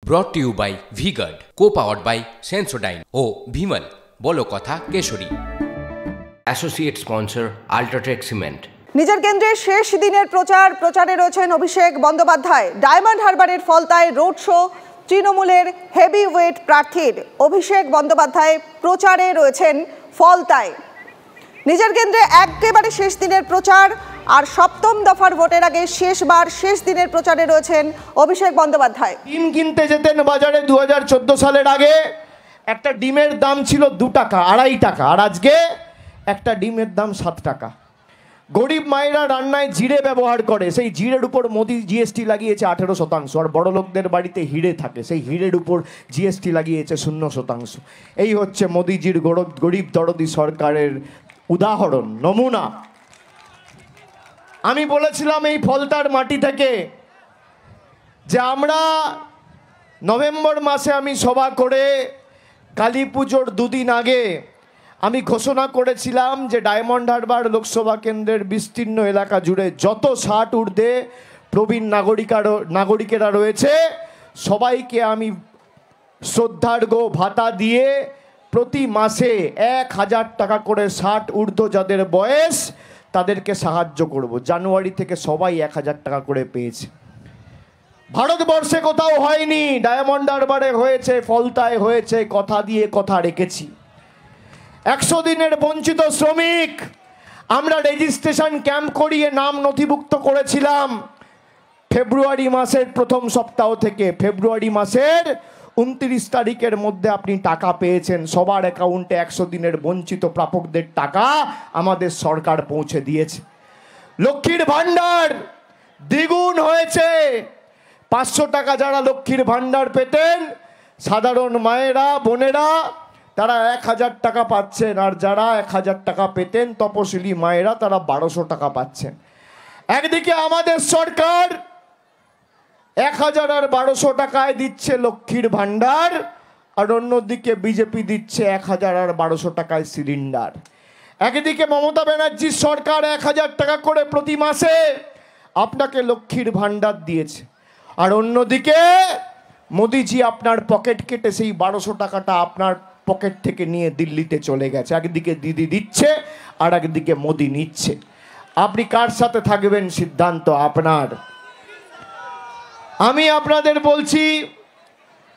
brought to you by V-Guard, co-powered by Sensodyne O Bhimal বলো কথা কেশরী। Associate sponsor UltraTech cement. নিজের কেন্দ্রে শেষ দিনের প্রচারে রয়েছেন অভিষেক বন্দ্যোপাধ্যায়। ডায়মন্ড হারবারের ফলতায় রোড শো, তৃণমূলের হেভিওয়েট প্রার্থীর অভিষেক বন্দ্যোপাধ্যায় প্রচারে রয়েছেন ফলতায়। নিজের কেন্দ্রে একেবারে শেষ দিনের প্রচার আর সপ্তম দফার ভোটের আগে শেষ দিনের প্রচারে রয়েছেন অভিষেক বন্দ্যোপাধ্যায়। ডিম কিনতে যেতেন বাজারে 2014 সালের আগে একটা ডিমের দাম ছিল 2 টাকা 2.5 টাকা, আর আজকে একটা ডিমের দাম 7 টাকা। গরিব মায়েরা রান্নায় জিরে ব্যবহার করে, সেই জিরের উপর মোদি জিএসটি লাগিয়েছে 18%, আর বড় লোকদের বাড়িতে হিরে থাকে, সেই হিরের উপর জিএসটি লাগিয়েছে 0%। এই হচ্ছে মোদিজির গরিব দরদি সরকারের উদাহরণ, নমুনা। আমি বলেছিলাম এই ফলতার মাটি থেকে যে আমরা নভেম্বর মাসে আমি সভা করে কালী পুজোর 2 দিন আগে আমি ঘোষণা করেছিলাম যে ডায়মন্ড হারবার লোকসভা কেন্দ্রের বিস্তীর্ণ এলাকা জুড়ে যত 60 ঊর্ধ্বে প্রবীণ নাগরিকেরা রয়েছে সবাইকে আমি শ্রদ্ধার্ঘ্য ভাতা দিয়ে প্রতি মাসে 1000 টাকা করে 60 ঊর্ধ্ব যাদের বয়স তাদেরকে সাহায্য করব। জানুয়ারি থেকে সবাই 1000 টাকা করে পেয়েছে। ভারতবর্ষে কোথাও হয়নি, ডায়মন্ড হারবারে হয়েছে, ফলতায় হয়েছে। কথা দিয়ে কথা রেখেছি। 100 দিনের বঞ্চিত শ্রমিক আমরা রেজিস্ট্রেশন ক্যাম্প করিয়ে নাম নথিভুক্ত করেছিলাম ফেব্রুয়ারি মাসের প্রথম সপ্তাহ থেকে। ফেব্রুয়ারি মাসের 29 তারিখের মধ্যে আপনি টাকা পেয়েছেন। সবার অ্যাকাউন্টে 100 দিনের বঞ্চিত প্রাপকদের টাকা আমাদের সরকার পৌঁছে দিয়েছে। লক্ষ্মীর ভাণ্ডার দ্বিগুণ হয়েছে। 500 টাকা যারা লক্ষ্মীর ভাণ্ডার পেতেন সাধারণ মায়েরা বোনেরা তারা 1000 টাকা পাচ্ছেন, আর যারা 1000 টাকা পেতেন তপশিলি মায়েরা তারা 1200 টাকা পাচ্ছেন। একদিকে আমাদের সরকার 1000 আর 1200 টাকায় দিচ্ছে লক্ষ্মীর ভাণ্ডার, আর অন্যদিকে বিজেপি দিচ্ছে 1000 আর 1200 টাকায় সিলিন্ডার। একদিকে মমতা ব্যানার্জির সরকার 1000 টাকা করে প্রতি মাসে আপনাকে লক্ষ্মীর ভাণ্ডার দিয়েছে, আর অন্যদিকে মোদিজি আপনার পকেট কেটে সেই 1200 টাকাটা আপনার পকেট থেকে নিয়ে দিল্লিতে চলে গেছে। একদিকে দিদি দিচ্ছে আর একদিকে মোদি নিচ্ছে। আপনি কার সাথে থাকবেন সিদ্ধান্ত আপনার। আমি আপনাদের বলছি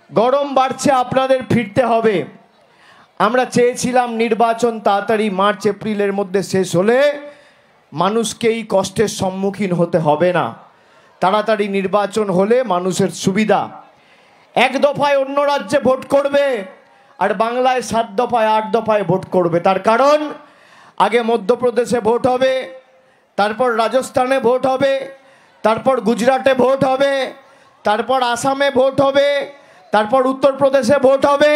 গরম বাড়ছে, আপনাদের ফিরতে হবে। আমরা চেয়েছিলাম নির্বাচন তাড়াতাড়ি মার্চ এপ্রিলের মধ্যে শেষ হলে মানুষকে এই কষ্টের সম্মুখীন হতে হবে না। তাড়াতাড়ি নির্বাচন হলে মানুষের সুবিধা। 1 দফায় অন্য রাজ্যে ভোট করবে আর বাংলায় 7 দফায় 8 দফায় ভোট করবে। তার কারণ আগে মধ্যপ্রদেশে ভোট হবে, তারপর রাজস্থানে ভোট হবে, তারপর গুজরাটে ভোট হবে, তারপর আসামে ভোট হবে, তারপর উত্তরপ্রদেশে ভোট হবে।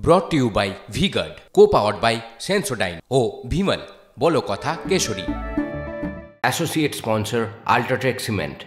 brought to you by V-Guard, co-powered by Sensodyne O Bhimal বলো কথা কেশরী। Associate sponsor UltraTech cement.